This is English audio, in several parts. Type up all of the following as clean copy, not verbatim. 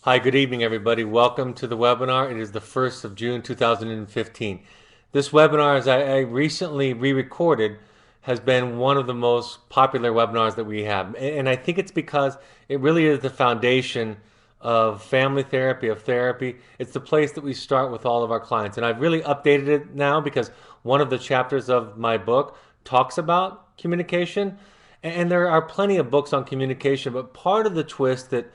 Hi, good evening, everybody. Welcome to the webinar. It is the 1st of June 2015. This webinar, as I recently re-recorded, has been one of the most popular webinars that we have. And I think it's because it really is the foundation of family therapy, of therapy. It's the place that we start with all of our clients. And I've really updated it now because one of the chapters of my book talks about communication. And there are plenty of books on communication, but part of the twist that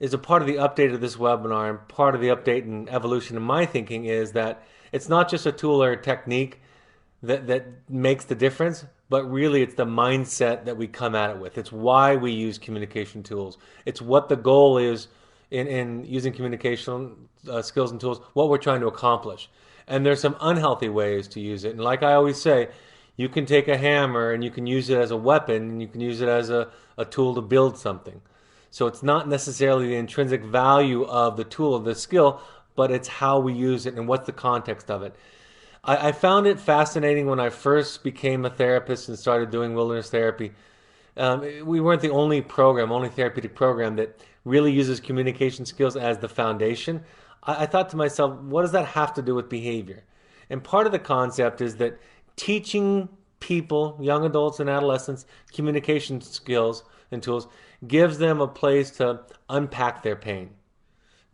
is a part of the update of this webinar and part of the update and evolution in my thinking is that it's not just a tool or a technique that makes the difference, but really it's the mindset that we come at it with. It's why we use communication tools. It's what the goal is in using communication skills and tools, what we're trying to accomplish. And there's some unhealthy ways to use it. And like I always say, you can take a hammer and you can use it as a weapon and you can use it as a tool to build something. So it's not necessarily the intrinsic value of the tool of the skill, but it's how we use it and what's the context of it. I found it fascinating when I first became a therapist and started doing wilderness therapy. We weren't the only therapeutic program that really uses communication skills as the foundation. I thought to myself, what does that have to do with behavior? And part of the concept is that teaching people, young adults and adolescents, communication skills and tools gives them a place to unpack their pain,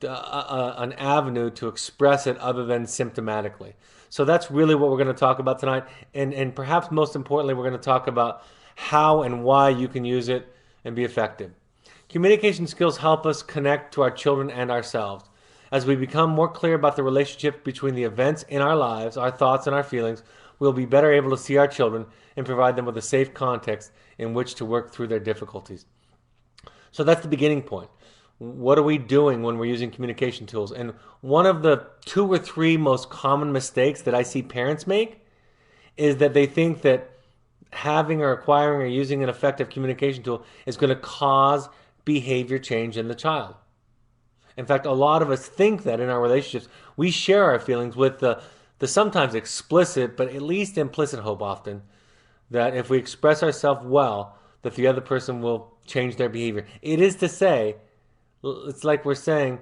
an avenue to express it other than symptomatically. So that's really what we're going to talk about tonight. And perhaps most importantly, we're going to talk about how and why you can use it and be effective. Communication skills help us connect to our children and ourselves. As we become more clear about the relationship between the events in our lives, our thoughts, and our feelings, we'll be better able to see our children and provide them with a safe context in which to work through their difficulties. So that's the beginning point. What are we doing when we're using communication tools? And one of the 2 or 3 most common mistakes that I see parents make is that they think that having or acquiring or using an effective communication tool is going to cause behavior change in the child. In fact, a lot of us think that in our relationships, we share our feelings with the sometimes explicit, but at least implicit hope often, that if we express ourselves well, that the other person will change their behavior. It is to say, it's like we're saying,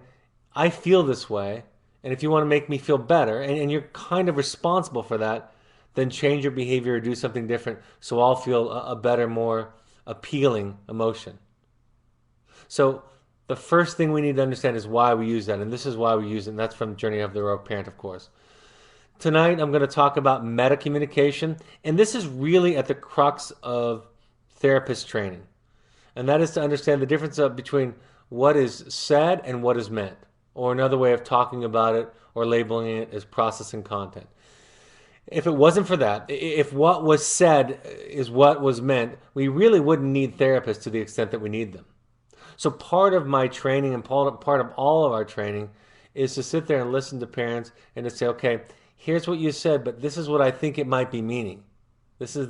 I feel this way, and if you want to make me feel better, and you're kind of responsible for that, then change your behavior or do something different so I'll feel a better, more appealing emotion. So the first thing we need to understand is why we use that, and this is why we use it, and that's from Journey of the Rogue Parent, of course. Tonight, I'm going to talk about meta communication, and this is really at the crux of therapist training, and that is to understand the difference between what is said and what is meant, or another way of talking about it or labeling it as processing content. If it wasn't for that, if what was said is what was meant, we really wouldn't need therapists to the extent that we need them. So part of my training and part of all of our training is to sit there and listen to parents and to say, okay, here's what you said, but this is what I think it might be meaning. This is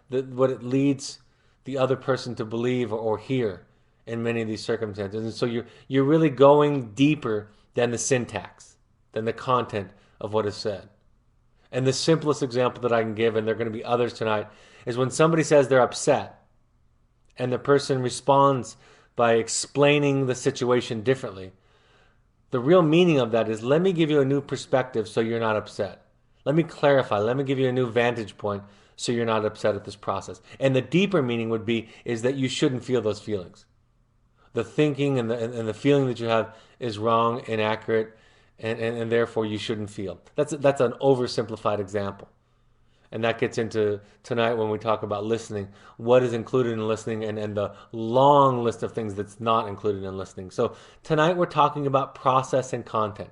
what it leads the other person to believe or hear in many of these circumstances. And so you're really going deeper than the syntax, than the content of what is said. And the simplest example that I can give, and there are going to be others tonight, is when somebody says they're upset and the person responds by explaining the situation differently. The real meaning of that is, let me give you a new perspective so you're not upset. Let me clarify. Let me give you a new vantage point so you're not upset at this process. And the deeper meaning would be is that you shouldn't feel those feelings. The thinking and the feeling that you have is wrong, inaccurate, and therefore you shouldn't feel. That's an oversimplified example. And that gets into tonight when we talk about listening, what is included in listening and the long list of things that's not included in listening. So tonight we're talking about process and content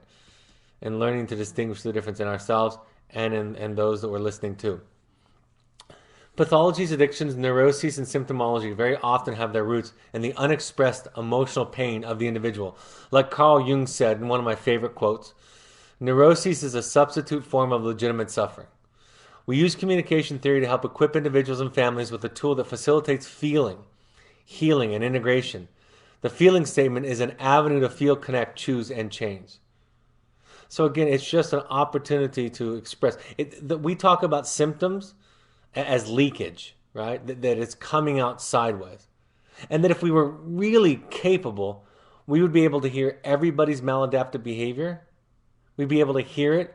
and learning to distinguish the difference in ourselves and in those that we're listening to. Pathologies, addictions, neuroses, and symptomology very often have their roots in the unexpressed emotional pain of the individual. Like Carl Jung said in one of my favorite quotes, neuroses is a substitute form of legitimate suffering. We use communication theory to help equip individuals and families with a tool that facilitates feeling, healing, and integration. The feeling statement is an avenue to feel, connect, choose, and change. So again, it's just an opportunity to express. We talk about symptoms as leakage, right? That it's coming out sideways. And that if we were really capable, we would be able to hear everybody's maladaptive behavior. We'd be able to hear it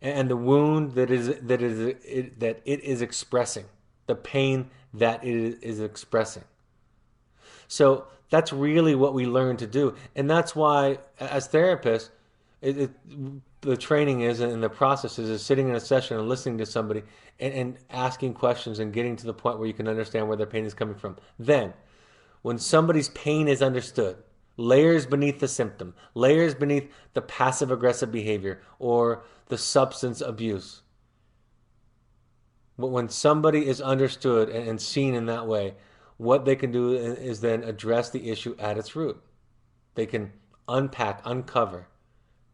and the wound that it is expressing, the pain that it is expressing. So that's really what we learn to do, and that's why, as therapists, it, it, the training is and the process is sitting in a session and listening to somebody and asking questions and getting to the point where you can understand where their pain is coming from. Then, when somebody's pain is understood, layers beneath the symptom, layers beneath the passive aggressive behavior or the substance abuse. But when somebody is understood and seen in that way, what they can do is then address the issue at its root. They can unpack, uncover,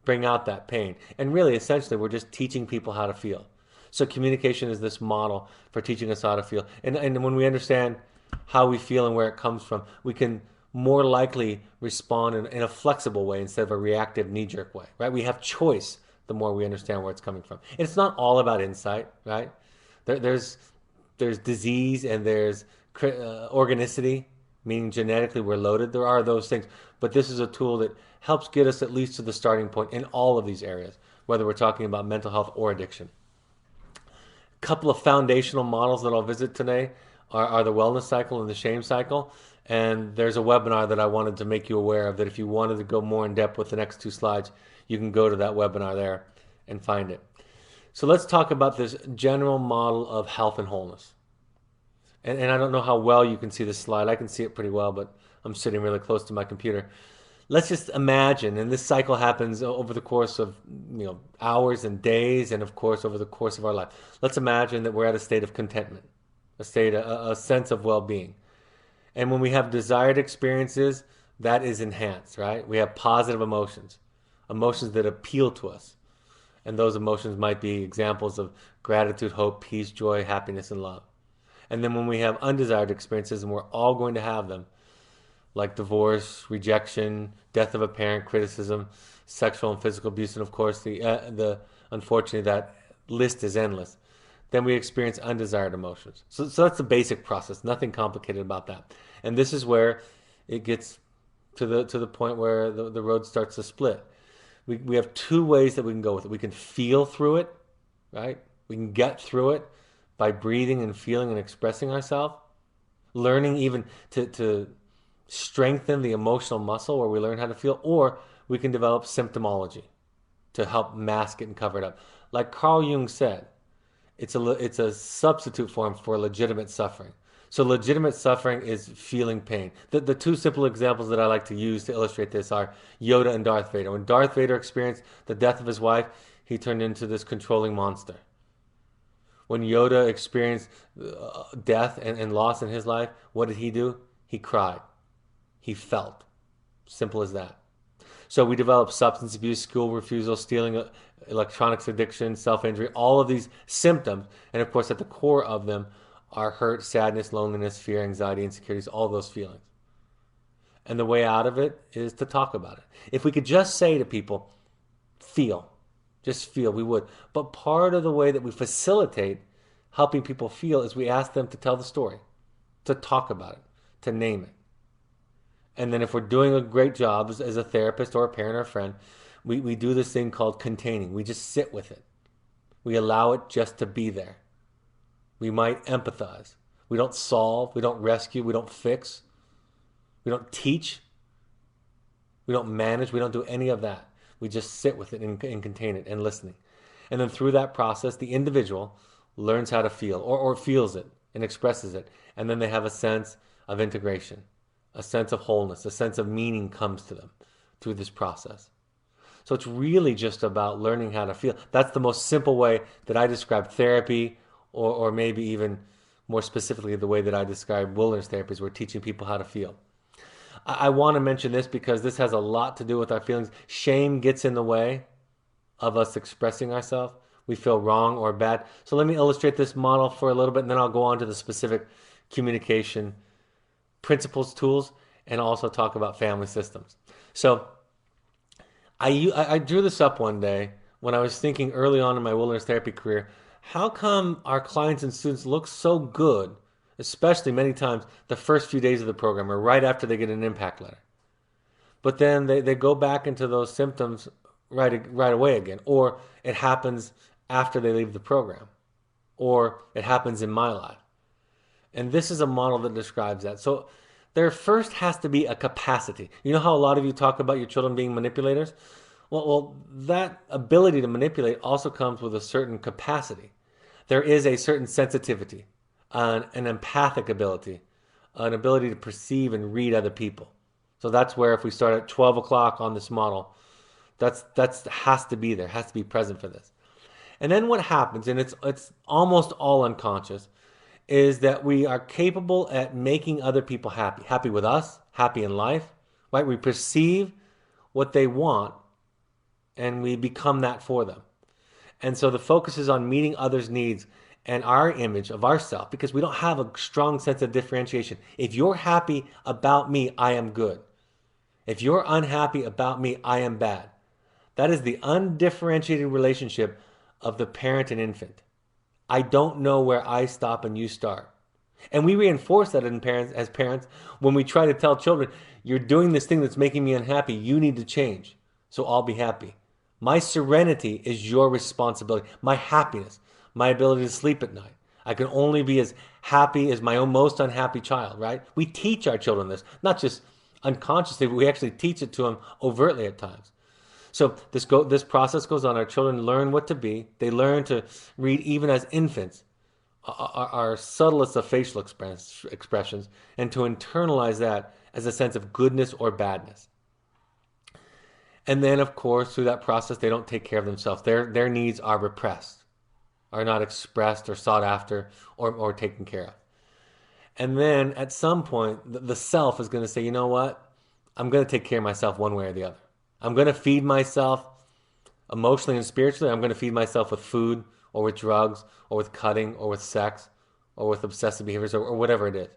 bring out that pain. And really, essentially, we're just teaching people how to feel. So communication is this model for teaching us how to feel. And when we understand how we feel and where it comes from, we can more likely respond in a flexible way instead of a reactive knee-jerk way, right? We have choice the more we understand where it's coming from. And it's not all about insight, right? There's disease and there's organicity, meaning genetically we're loaded. There are those things. But this is a tool that helps get us at least to the starting point in all of these areas, whether we're talking about mental health or addiction. A couple of foundational models that I'll visit today are the wellness cycle and the shame cycle. And there's a webinar that I wanted to make you aware of that if you wanted to go more in depth with the next two slides, you can go to that webinar there and find it. So let's talk about this general model of health and wholeness. And I don't know how well you can see this slide. I can see it pretty well, but I'm sitting really close to my computer. Let's just imagine, and this cycle happens over the course of hours and days, and of course over the course of our life. Let's imagine that we're at a state of contentment, a sense of well-being. And when we have desired experiences, that is enhanced, right? We have positive emotions, emotions that appeal to us. And those emotions might be examples of gratitude, hope, peace, joy, happiness, and love. And then when we have undesired experiences, and we're all going to have them, like divorce, rejection, death of a parent, criticism, sexual and physical abuse, and of course, the unfortunately, that list is endless. Then we experience undesired emotions. So that's the basic process. Nothing complicated about that. And this is where it gets to the point where the road starts to split. We have two ways that we can go with it. We can feel through it, right? We can get through it by breathing and feeling and expressing ourselves, learning even to strengthen the emotional muscle where we learn how to feel, or we can develop symptomology to help mask it and cover it up. Like Carl Jung said, it's a substitute form for legitimate suffering. So legitimate suffering is feeling pain. The two simple examples that I like to use to illustrate this are Yoda and Darth Vader. When Darth Vader experienced the death of his wife, he turned into this controlling monster. When Yoda experienced death and loss in his life, what did he do? He cried. He felt. Simple as that. So we develop substance abuse, school refusal, stealing, electronics addiction, self-injury, all of these symptoms. And of course, at the core of them are hurt, sadness, loneliness, fear, anxiety, insecurities, all those feelings. And the way out of it is to talk about it. If we could just say to people, feel, just feel, we would. But part of the way that we facilitate helping people feel is we ask them to tell the story, to talk about it, to name it. And then if we're doing a great job as a therapist or a parent or a friend, we do this thing called containing. We just sit with it. We allow it just to be there. We might empathize. We don't solve. We don't rescue. We don't fix. We don't teach. We don't manage. We don't do any of that. We just sit with it and contain it and listening. And then through that process, the individual learns how to feel or feels it and expresses it. And then they have a sense of integration, a sense of wholeness, a sense of meaning comes to them through this process. So it's really just about learning how to feel. That's the most simple way that I describe therapy, or maybe even more specifically the way that I describe wilderness therapy is we're teaching people how to feel. I want to mention this because this has a lot to do with our feelings. Shame gets in the way of us expressing ourselves. We feel wrong or bad. So let me illustrate this model for a little bit, and then I'll go on to the specific communication principles, tools, and also talk about family systems. So I drew this up one day when I was thinking early on in my wilderness therapy career, how come our clients and students look so good, especially many times the first few days of the program or right after they get an impact letter? but then they go back into those symptoms right away again, or it happens after they leave the program, or it happens in my life. And this is a model that describes that. So there first has to be a capacity. You know how a lot of you talk about your children being manipulators? Well, that ability to manipulate also comes with a certain capacity. There is a certain sensitivity, an empathic ability, an ability to perceive and read other people. So that's where if we start at 12 o'clock on this model, that's has to be there, has to be present for this. And then what happens, and it's almost all unconscious, is that we are capable at making other people happy, happy with us, happy in life, right? We perceive what they want and we become that for them. And so the focus is on meeting others' needs and our image of ourselves because we don't have a strong sense of differentiation. If you're happy about me, I am good. If you're unhappy about me, I am bad. That is the undifferentiated relationship of the parent and infant. I don't know where I stop and you start. And we reinforce that as parents when we try to tell children, you're doing this thing that's making me unhappy. You need to change. So I'll be happy. My serenity is your responsibility. My happiness, my ability to sleep at night. I can only be as happy as my own most unhappy child, right? We teach our children this, not just unconsciously, but we actually teach it to them overtly at times. So this process goes on. Our children learn what to be. They learn to read even as infants our subtlest of facial expressions and to internalize that as a sense of goodness or badness. And then, of course, through that process, they don't take care of themselves. Their needs are repressed, are not expressed or sought after or taken care of. And then at some point, the self is going to say, you know what? I'm going to take care of myself one way or the other. I'm going to feed myself emotionally and spiritually. I'm going to feed myself with food or with drugs or with cutting or with sex or with obsessive behaviors or whatever it is.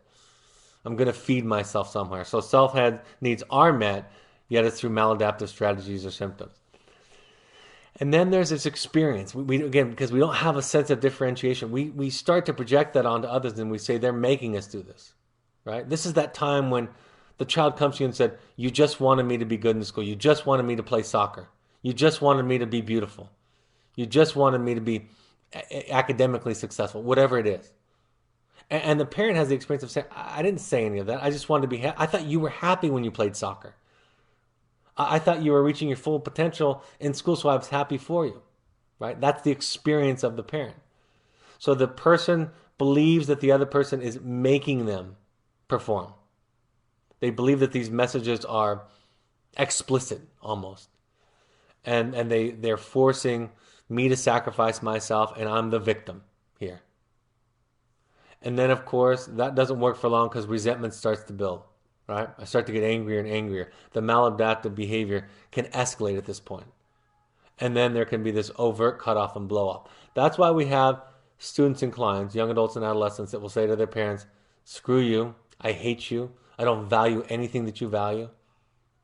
I'm going to feed myself somewhere. So self-head needs are met, yet it's through maladaptive strategies or symptoms. And then there's this experience. We again, because we don't have a sense of differentiation, we start to project that onto others and we say they're making us do this, right? This is that time when the child comes to you and said, you just wanted me to be good in school. You just wanted me to play soccer. You just wanted me to be beautiful. You just wanted me to be academically successful, whatever it is. And the parent has the experience of saying, I didn't say any of that. I just wanted to be happy. I thought you were happy when you played soccer. I thought you were reaching your full potential in school, so I was happy for you, right? That's the experience of the parent. So the person believes that the other person is making them perform. They believe that these messages are explicit almost. And they're forcing me to sacrifice myself and I'm the victim here. And then of course that doesn't work for long because resentment starts to build, right? I start to get angrier and angrier. The maladaptive behavior can escalate at this point. And then there can be this overt cutoff and blow up. That's why we have students and clients, young adults and adolescents that will say to their parents, screw you, I hate you, I don't value anything that you value,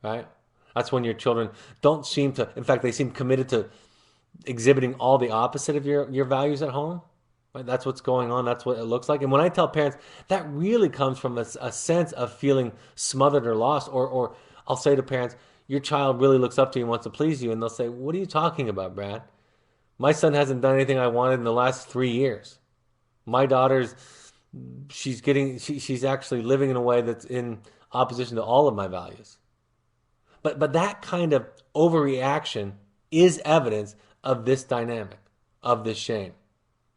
right? That's when your children don't seem to, in fact, they seem committed to exhibiting all the opposite of your values at home. Right? That's what's going on. That's what it looks like. And when I tell parents, that really comes from a sense of feeling smothered or lost. Or I'll say to parents, your child really looks up to you and wants to please you. And they'll say, what are you talking about, Brad? My son hasn't done anything I wanted in the last 3 years. My daughter's, she's actually living in a way that's in opposition to all of my values. But that kind of overreaction is evidence of this dynamic, of this shame.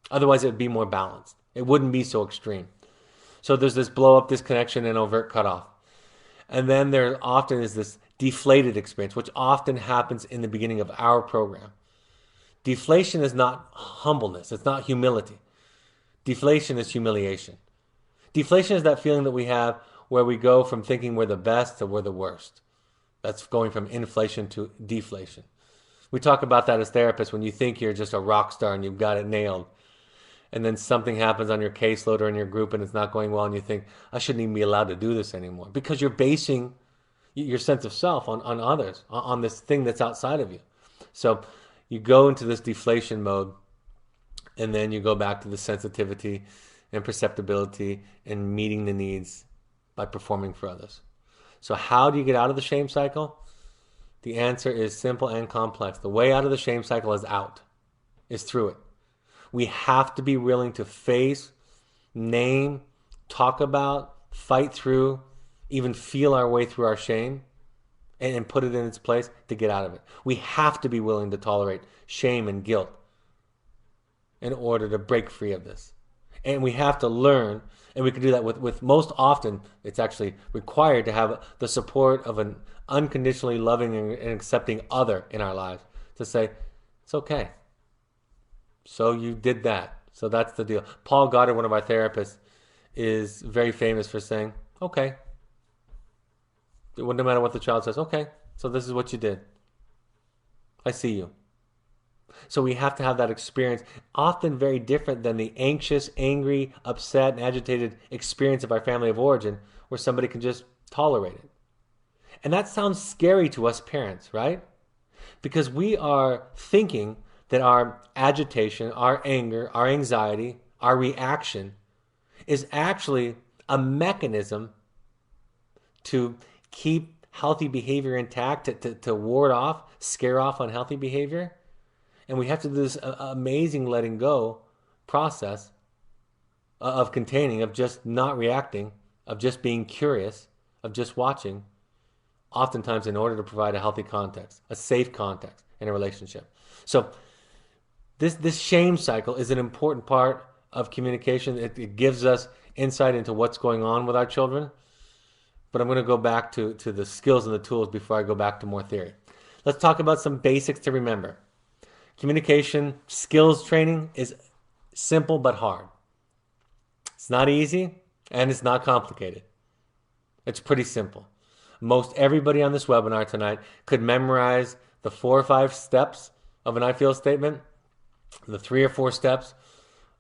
Otherwise, it would be more balanced. It wouldn't be so extreme. So there's this blow up disconnection and overt cutoff. And then there often is this deflated experience, which often happens in the beginning of our program. Deflation is not humbleness. It's not humility. Deflation is humiliation. Deflation is that feeling that we have where we go from thinking we're the best to we're the worst. That's going from inflation to deflation. We talk about that as therapists when you think you're just a rock star and you've got it nailed. And then something happens on your caseload or in your group and it's not going well and you think, I shouldn't even be allowed to do this anymore. Because you're basing your sense of self on others, on this thing that's outside of you. So you go into this deflation mode and then you go back to the sensitivity and perceptibility and meeting the needs by performing for others. So how do you get out of the shame cycle? The answer is simple and complex. The way out of the shame cycle is out, is through it. We have to be willing to face, name, talk about, fight through, even feel our way through our shame and put it in its place to get out of it. We have to be willing to tolerate shame and guilt in order to break free of this. And we have to learn, and we can do that with most often, it's actually required to have the support of an unconditionally loving and accepting other in our lives to say, it's okay. So you did that. So that's the deal. Paul Goddard, one of our therapists, is very famous for saying, okay. No matter what the child says, okay, so this is what you did. I see you. So we have to have that experience, often very different than the anxious, angry, upset, and agitated experience of our family of origin, where somebody can just tolerate it. And that sounds scary to us parents, right? Because we are thinking that our agitation, our anger, our anxiety, our reaction is actually a mechanism to keep healthy behavior intact, to ward off, scare off unhealthy behavior. And we have to do this amazing letting go process of containing, of just not reacting, of just being curious, of just watching, oftentimes in order to provide a healthy context, a safe context in a relationship. So this shame cycle is an important part of communication. It gives us insight into what's going on with our children. But I'm going to go back to the skills and the tools before I go back to more theory. Let's talk about some basics to remember. Communication skills training is simple but hard. It's not easy and it's not complicated. It's pretty simple. Most everybody on this webinar tonight could memorize the 4 or 5 steps of an I feel statement, the 3 or 4 steps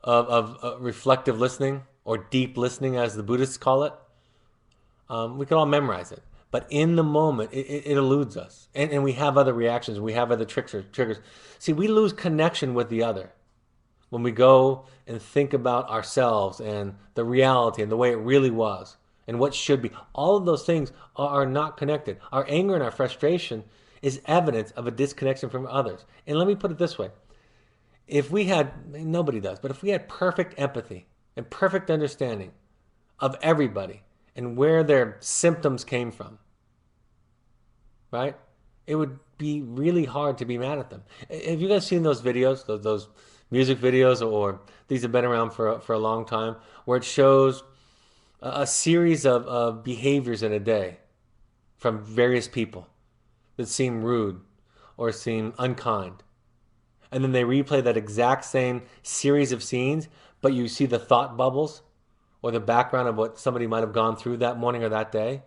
of reflective listening, or deep listening as the Buddhists call it. We can all memorize it. But in the moment, it eludes us. And we have other reactions. We have other triggers. See, we lose connection with the other when we go and think about ourselves and the reality and the way it really was and what should be. All of those things are not connected. Our anger and our frustration is evidence of a disconnection from others. And let me put it this way. If we had, nobody does, but if we had perfect empathy and perfect understanding of everybody and where their symptoms came from, right? It would be really hard to be mad at them. Have you guys seen those videos, those music videos, or these have been around for a long time, where it shows a series of behaviors in a day from various people that seem rude or seem unkind. And then they replay that exact same series of scenes, but you see the thought bubbles or the background of what somebody might have gone through that morning or that day.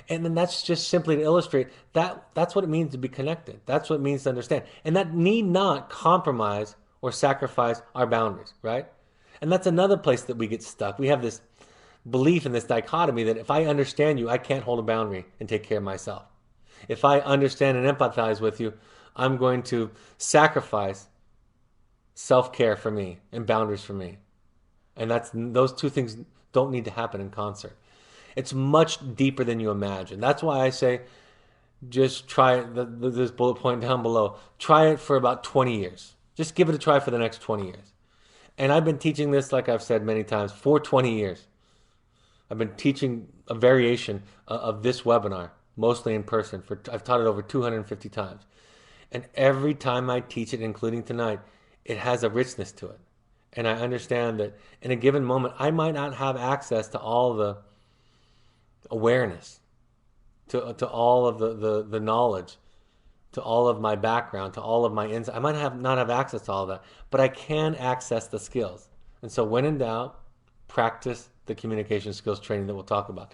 And then that's just simply to illustrate that's what it means to be connected. That's what it means to understand. And that need not compromise or sacrifice our boundaries, right? And that's another place that we get stuck. We have this belief in this dichotomy that if I understand you, I can't hold a boundary and take care of myself. If I understand and empathize with you, I'm going to sacrifice self-care for me and boundaries for me. And those two things don't need to happen in concert. It's much deeper than you imagine. That's why I say just try this bullet point down below. Try it for about 20 years. Just give it a try for the next 20 years. And I've been teaching this, like I've said many times, for 20 years. I've been teaching a variation of this webinar, mostly in person. I've taught it over 250 times. And every time I teach it, including tonight, it has a richness to it. And I understand that in a given moment, I might not have access to all the awareness, to all of the knowledge, to all of my background, to all of my insight. I might not have access to all of that, but I can access the skills. And so when in doubt, practice the communication skills training that we'll talk about.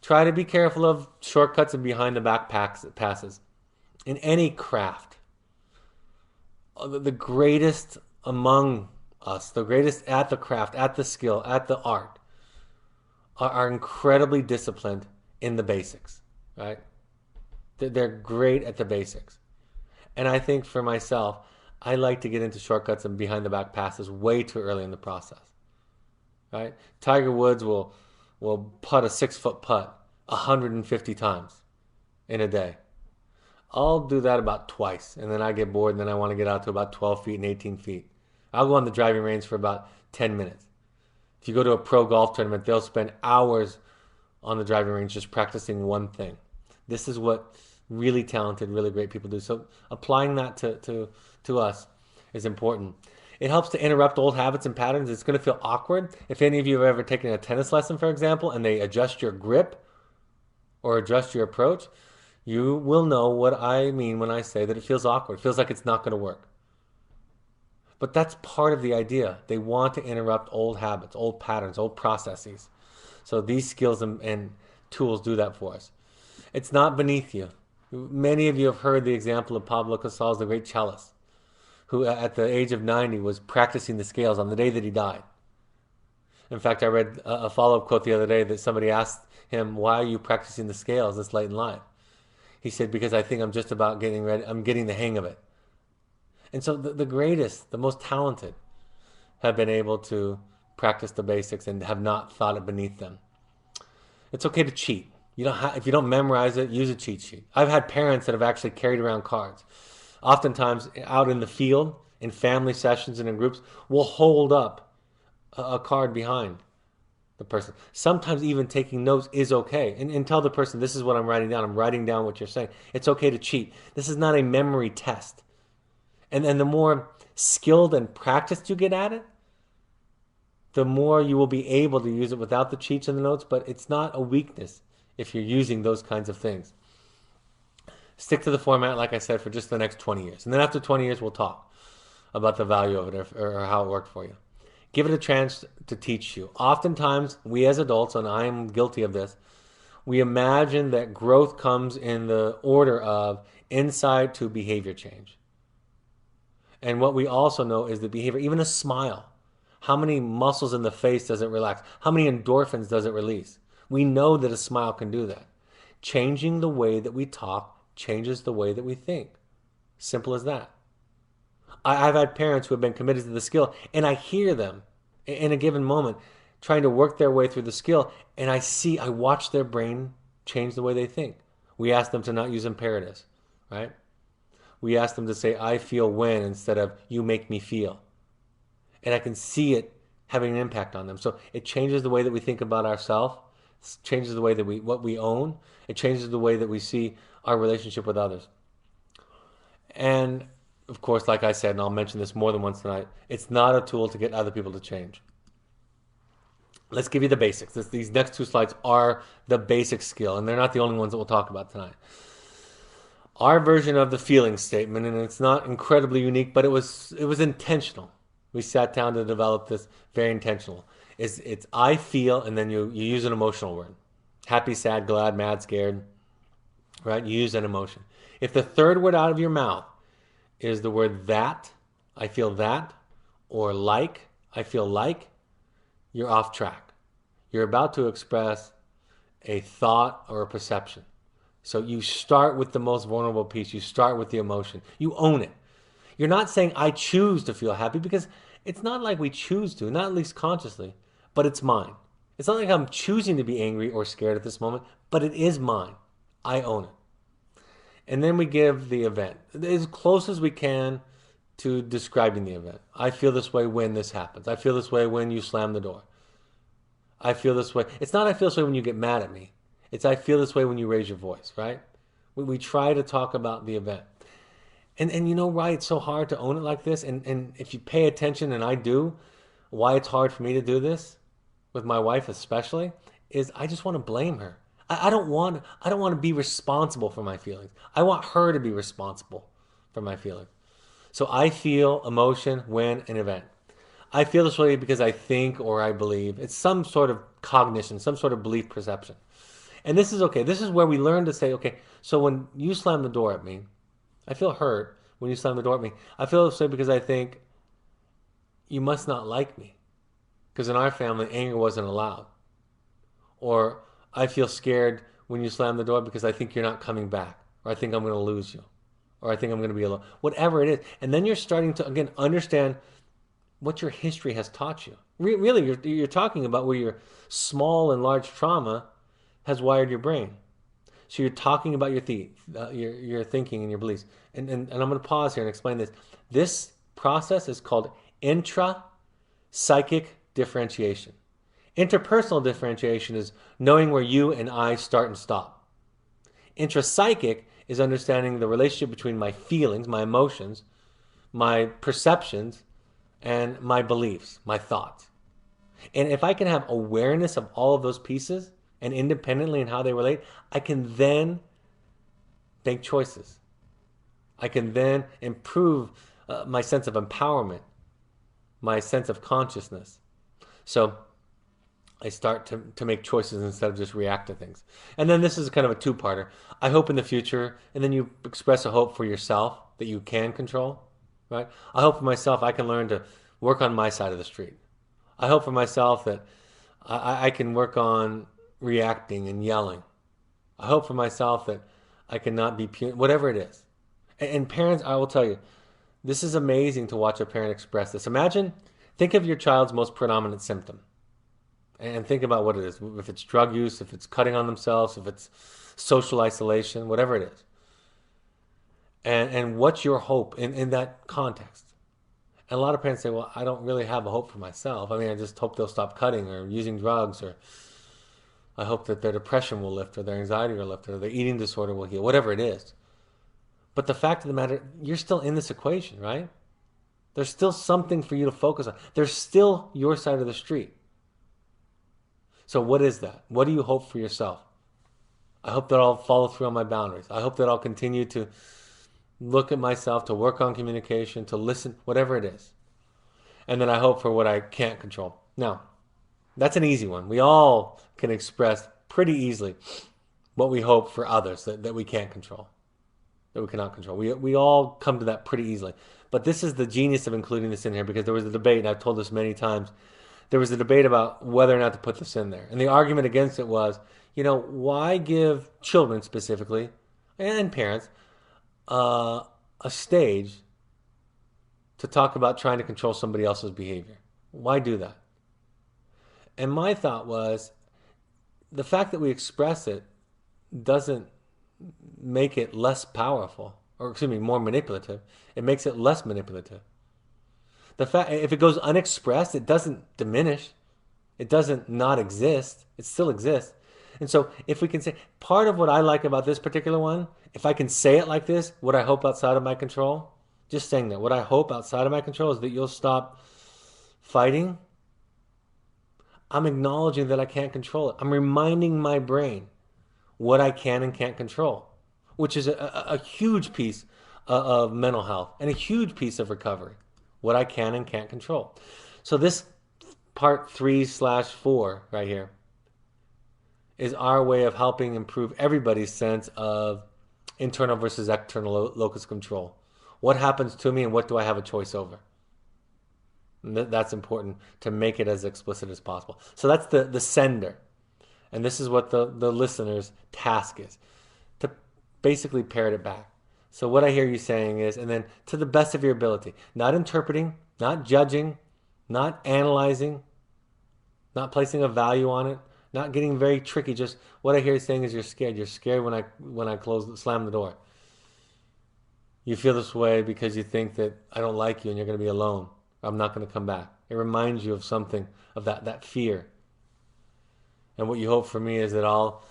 Try to be careful of shortcuts and behind the back passes. In any craft, the greatest among us, the greatest at the craft, at the skill, at the art, are incredibly disciplined in the basics, right? They're great at the basics. And I think for myself, I like to get into shortcuts and behind the back passes way too early in the process, right? Tiger Woods will putt a 6-foot putt 150 times in a day. I'll do that about twice, and then I get bored, and then I want to get out to about 12 feet and 18 feet. I'll go on the driving range for about 10 minutes. If you go to a pro golf tournament, they'll spend hours on the driving range just practicing one thing. This is what really talented, really great people do. So applying that to us is important. It helps to interrupt old habits and patterns. It's going to feel awkward. If any of you have ever taken a tennis lesson, for example, and they adjust your grip or adjust your approach, you will know what I mean when I say that it feels awkward. It feels like it's not going to work. But that's part of the idea. They want to interrupt old habits, old patterns, old processes. So these skills and tools do that for us. It's not beneath you. Many of you have heard the example of Pablo Casals, the great cellist, who at the age of 90 was practicing the scales on the day that he died. In fact, I read a follow-up quote the other day that somebody asked him, "Why are you practicing the scales this late in life?" He said, "Because I think I'm just about getting ready. I'm getting the hang of it." And so the greatest, the most talented have been able to practice the basics and have not thought it beneath them. It's okay to cheat. If you don't memorize it, use a cheat sheet. I've had parents that have actually carried around cards. Oftentimes out in the field, in family sessions and in groups, will hold up a card behind the person. Sometimes even taking notes is okay. And tell the person, this is what I'm writing down. I'm writing down what you're saying. It's okay to cheat. This is not a memory test. And the more skilled and practiced you get at it, the more you will be able to use it without the cheats and the notes, but it's not a weakness if you're using those kinds of things. Stick to the format, like I said, for just the next 20 years. And then after 20 years, we'll talk about the value of it or how it worked for you. Give it a chance to teach you. Oftentimes, we as adults, and I'm guilty of this, we imagine that growth comes in the order of insight to behavior change. And what we also know is the behavior, even a smile. How many muscles in the face does it relax? How many endorphins does it release? We know that a smile can do that. Changing the way that we talk changes the way that we think. Simple as that. I've had parents who have been committed to the skill, and I hear them in a given moment trying to work their way through the skill, and I watch their brain change the way they think. We ask them to not use imperatives, right? We ask them to say, I feel when, instead of you make me feel. And I can see it having an impact on them. So it changes the way that we think about ourselves. It changes the way that what we own. It changes the way that we see our relationship with others. And of course, like I said, and I'll mention this more than once tonight, it's not a tool to get other people to change. Let's give you the basics. These next two slides are the basic skill, and they're not the only ones that we'll talk about tonight. Our version of the feeling statement, and it's not incredibly unique, but it was intentional. We sat down to develop this, very intentional. It's I feel, and then you use an emotional word. Happy, sad, glad, mad, scared, right? You use an emotion. If the third word out of your mouth is the word that, I feel that, or like, I feel like, you're off track. You're about to express a thought or a perception. So you start with the most vulnerable piece. You start with the emotion. You own it. You're not saying, I choose to feel happy, because it's not like we choose to, not at least consciously, but it's mine. It's not like I'm choosing to be angry or scared at this moment, but it is mine. I own it. And then we give the event as close as we can to describing the event. I feel this way when this happens. I feel this way when you slam the door. I feel this way. It's not I feel this way when you get mad at me. It's I feel this way when you raise your voice, right? We try to talk about the event. And you know why it's so hard to own it like this? And if you pay attention, and I do, why it's hard for me to do this, with my wife especially, is I just want to blame her. I don't want to be responsible for my feelings. I want her to be responsible for my feelings. So I feel emotion when an event. I feel this way because I think or I believe. It's some sort of cognition, some sort of belief perception. And this is okay. This is where we learn to say, okay, so when you slam the door at me, I feel hurt when you slam the door at me. I feel this way because I think you must not like me. Because in our family, anger wasn't allowed. Or I feel scared when you slam the door because I think you're not coming back. Or I think I'm going to lose you. Or I think I'm going to be alone. Whatever it is. And then you're starting to, again, understand what your history has taught you. Really, you're talking about where your small and large trauma has wired your brain. So you're talking about your thinking and your beliefs. And I'm going to pause here and explain this. This process is called intra psychic differentiation. Interpersonal differentiation is knowing where you and I start and stop. Intrapsychic is understanding the relationship between my feelings, my emotions, my perceptions, and my beliefs, my thoughts. And if I can have awareness of all of those pieces and independently in how they relate, I can then make choices. I can then improve my sense of empowerment, my sense of consciousness. So I start to make choices instead of just react to things. And then this is kind of a two-parter. I hope in the future, and then you express a hope for yourself that you can control, right? I hope for myself I can learn to work on my side of the street. I hope for myself that I can work on reacting and yelling. I hope for myself that I cannot be whatever it is. And parents, I will tell you, this is amazing to watch a parent express this. Think of your child's most predominant symptom and think about what it is. If it's drug use, if it's cutting on themselves, if it's social isolation, whatever it is. And what's your hope in that context? And a lot of parents say, well, I don't really have a hope for myself. I just hope they'll stop cutting or using drugs, or I hope that their depression will lift or their anxiety will lift or their eating disorder will heal, whatever it is. But the fact of the matter, you're still in this equation, right? There's still something for you to focus on. There's still your side of the street. So what is that? What do you hope for yourself? I hope that I'll follow through on my boundaries. I hope that I'll continue to look at myself, to work on communication, to listen, whatever it is. And then I hope for what I can't control. Now, that's an easy one. We all can express pretty easily what we hope for others that we can't control, that we cannot control. We all come to that pretty easily. But this is the genius of including this in here, because there was a debate, and I've told this many times. There was a debate about whether or not to put this in there. And the argument against it was, why give children specifically, and parents, a stage to talk about trying to control somebody else's behavior? Why do that? And my thought was, the fact that we express it doesn't make it less powerful, or excuse me, more manipulative. It makes it less manipulative. The fact, if it goes unexpressed, it doesn't diminish. It doesn't not exist. It still exists. And so if we can say, part of what I like about this particular one, if I can say it like this, what I hope outside of my control, just saying that, what I hope outside of my control is that you'll stop fighting. I'm acknowledging that I can't control it. I'm reminding my brain what I can and can't control, which is a huge piece of mental health and a huge piece of recovery, what I can and can't control. So this part 3/4 right here is our way of helping improve everybody's sense of internal versus external locus control. What happens to me and what do I have a choice over? And that's important to make it as explicit as possible. So that's the sender. And this is what the listener's task is, to basically parrot it back. So what I hear you saying is, and then to the best of your ability, not interpreting, not judging, not analyzing, not placing a value on it, not getting very tricky. Just what I hear you saying is you're scared. You're scared when I slam the door. You feel this way because you think that I don't like you and you're going to be alone. I'm not going to come back. It reminds you of something, of that fear. And what you hope for me is that I'll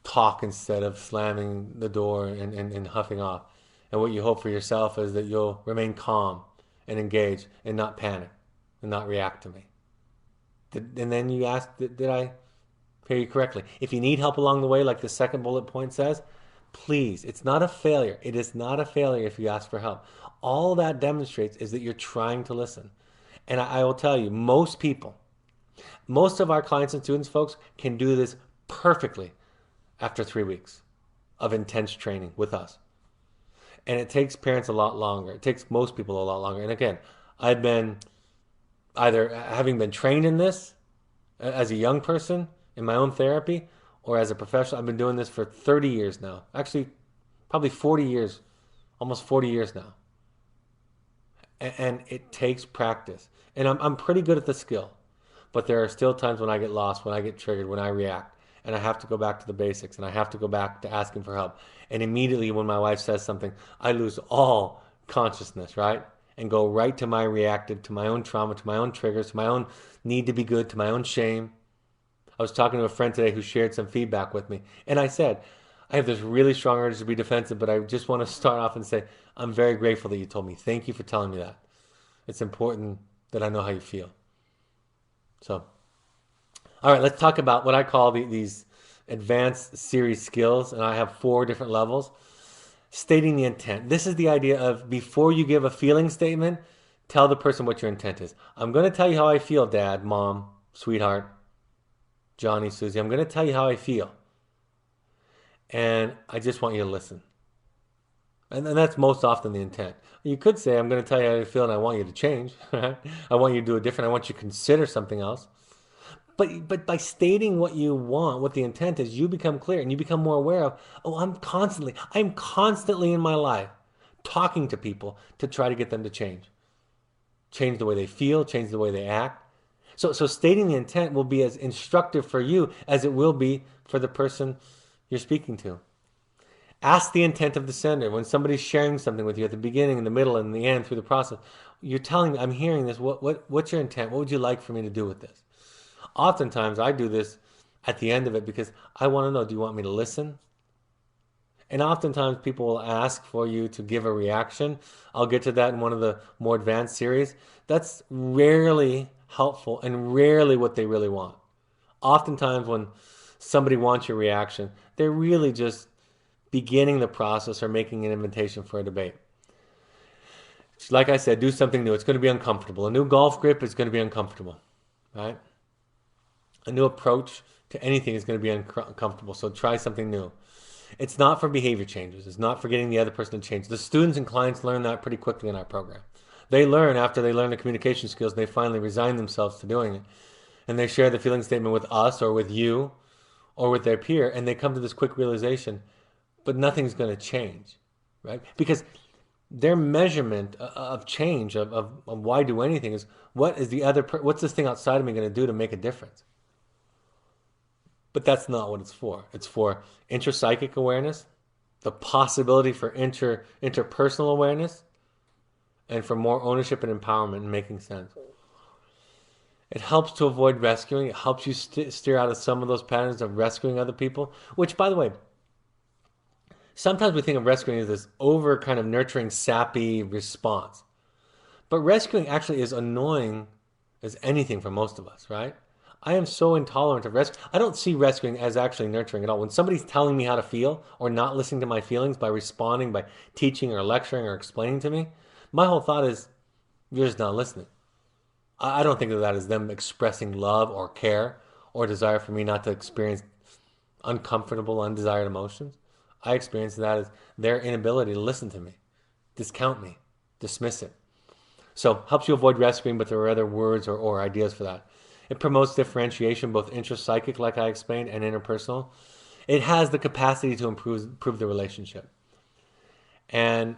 talk instead of slamming the door and huffing off. And what you hope for yourself is that you'll remain calm and engage and not panic and not react to me. And then you ask, did I hear you correctly? If you need help along the way, like the second bullet point says, please, it's not a failure. It is not a failure if you ask for help. All that demonstrates is that you're trying to listen. And I will tell you, most of our clients and students, folks, can do this perfectly after 3 weeks of intense training with us. And it takes parents a lot longer. It takes most people a lot longer. And again, I've been either having been trained in this as a young person in my own therapy or as a professional. I've been doing this for 30 years now. Actually, probably 40 years, almost 40 years now. And it takes practice. And I'm pretty good at the skill. But there are still times when I get lost, when I get triggered, when I react. and I have to go back to the basics, and I have to go back to asking for help. And immediately when my wife says something, I lose all consciousness, right? And go right to my reactive, to my own trauma, to my own triggers, to my own need to be good, to my own shame. I was talking to a friend today who shared some feedback with me, and I said, I have this really strong urge to be defensive, but I just want to start off and say, I'm very grateful that you told me. Thank you for telling me that. It's important that I know how you feel. So, all right, let's talk about what I call these advanced series skills, and I have 4 different levels. Stating the intent. This is the idea of before you give a feeling statement, tell the person what your intent is. I'm going to tell you how I feel, Dad, Mom, sweetheart, Johnny, Susie. I'm going to tell you how I feel. And I just want you to listen. And that's most often the intent. You could say, I'm going to tell you how I feel and I want you to change. I want you to do it different. I want you to consider something else. But by stating what you want, what the intent is, you become clear and you become more aware of, oh, I'm constantly in my life talking to people to try to get them to change. Change the way they feel, change the way they act. So stating the intent will be as instructive for you as it will be for the person you're speaking to. Ask the intent of the sender. When somebody's sharing something with you at the beginning, in the middle, and the end through the process, you're telling me, I'm hearing this. What's your intent? What would you like for me to do with this? Oftentimes, I do this at the end of it because I want to know, do you want me to listen? And oftentimes, people will ask for you to give a reaction. I'll get to that in one of the more advanced series. That's rarely helpful and rarely what they really want. Oftentimes, when somebody wants your reaction, they're really just beginning the process or making an invitation for a debate. Like I said, do something new. It's going to be uncomfortable. A new golf grip is going to be uncomfortable, right? A new approach to anything is going to be uncomfortable. So try something new. It's not for behavior changes. It's not for getting the other person to change. The students and clients learn that pretty quickly in our program. They learn after they learn the communication skills, they finally resign themselves to doing it. And they share the feeling statement with us or with you or with their peer, and they come to this quick realization, but nothing's going to change, right? Because their measurement of change, of why do anything, is what's this thing outside of me going to do to make a difference? But that's not what it's for. It's for intrapsychic awareness, the possibility for interpersonal awareness, and for more ownership and empowerment and making sense. It helps to avoid rescuing. It helps you steer out of some of those patterns of rescuing other people, which, by the way, sometimes we think of rescuing as this over kind of nurturing, sappy response. But rescuing actually is annoying as anything for most of us, right? I am so intolerant of rescue. I don't see rescuing as actually nurturing at all. When somebody's telling me how to feel or not listening to my feelings by responding, by teaching or lecturing or explaining to me, my whole thought is, you're just not listening. I don't think of that as them expressing love or care or desire for me not to experience uncomfortable, undesired emotions. I experience that as their inability to listen to me, discount me, dismiss it. So helps you avoid rescuing, but there are other words or ideas for that. It promotes differentiation, both intrapsychic, like I explained, and interpersonal. It has the capacity to improve the relationship. And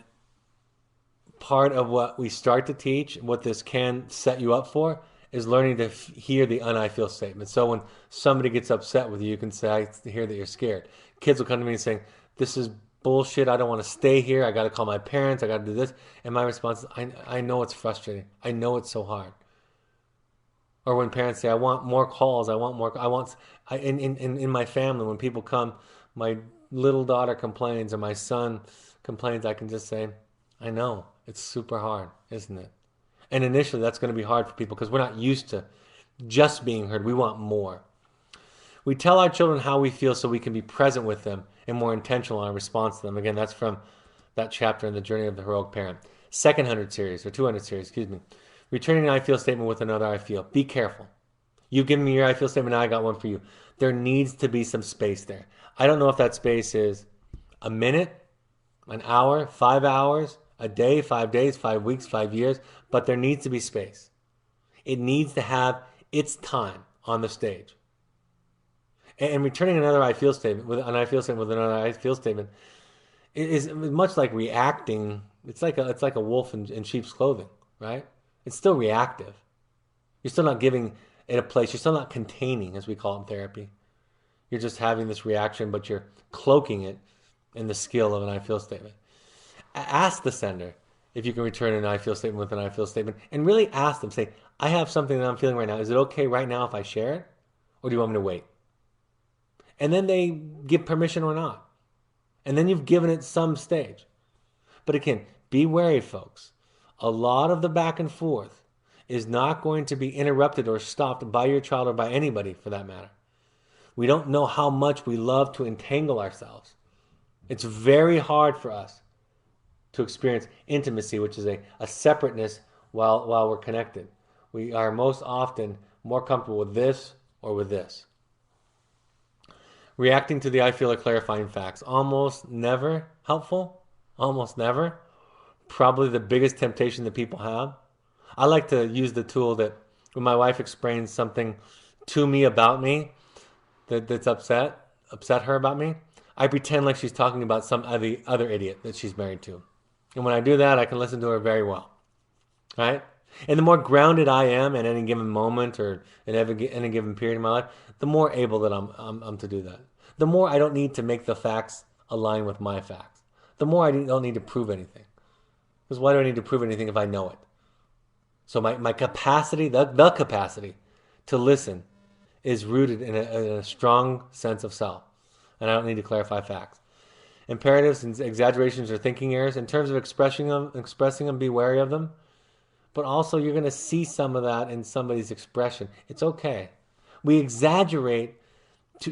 part of what we start to teach, what this can set you up for, is learning to hear the I feel statement. So when somebody gets upset with you, you can say, I hear that you're scared. Kids will come to me and say, this is bullshit. I don't want to stay here. I got to call my parents. I got to do this. And my response is, I know it's frustrating. I know it's so hard. Or when parents say, I want more calls. In my family, when people come, my little daughter complains or my son complains, I can just say, I know. It's super hard, isn't it? And initially, that's going to be hard for people because we're not used to just being heard. We want more. We tell our children how we feel so we can be present with them and more intentional in our response to them. Again, that's from that chapter in The Journey of the Heroic Parent. Second 100 series, or 200 series, excuse me. Returning an I feel statement with another I feel. Be careful. You've given me your I feel statement, now I got one for you. There needs to be some space there. I don't know if that space is a minute, an hour, 5 hours, a day, 5 days, 5 weeks, 5 years, but there needs to be space. It needs to have its time on the stage. And returning another I feel statement with an I feel statement with another I feel statement is much like reacting. It's like a wolf in sheep's clothing, right? It's still reactive. You're still not giving it a place. You're still not containing, as we call it in therapy. You're just having this reaction, but you're cloaking it in the skill of an I feel statement. Ask the sender if you can return an I feel statement with an I feel statement, and really ask them, say, I have something that I'm feeling right now. Is it okay right now if I share it? Or do you want me to wait? And then they give permission or not. And then you've given it some stage. But again, be wary, folks. A lot of the back and forth is not going to be interrupted or stopped by your child or by anybody for that matter. We don't know how much we love to entangle ourselves. It's very hard for us to experience intimacy, which is a separateness while we're connected. We are most often more comfortable with this or with this. Reacting to the I feel or clarifying facts. Almost never helpful. Almost never. Probably the biggest temptation that people have. I like to use the tool that when my wife explains something to me about me that's upset her about me, I pretend like she's talking about some other idiot that she's married to. And when I do that, I can listen to her very well. Right? And the more grounded I am in any given moment or in any given period in my life, the more able that I'm to do that. The more I don't need to make the facts align with my facts. The more I don't need to prove anything. Because why do I need to prove anything if I know it? So my capacity, the capacity to listen is rooted in a strong sense of self. And I don't need to clarify facts. Imperatives and exaggerations or thinking errors, in terms of expressing them, be wary of them. But also you're going to see some of that in somebody's expression. It's okay. We exaggerate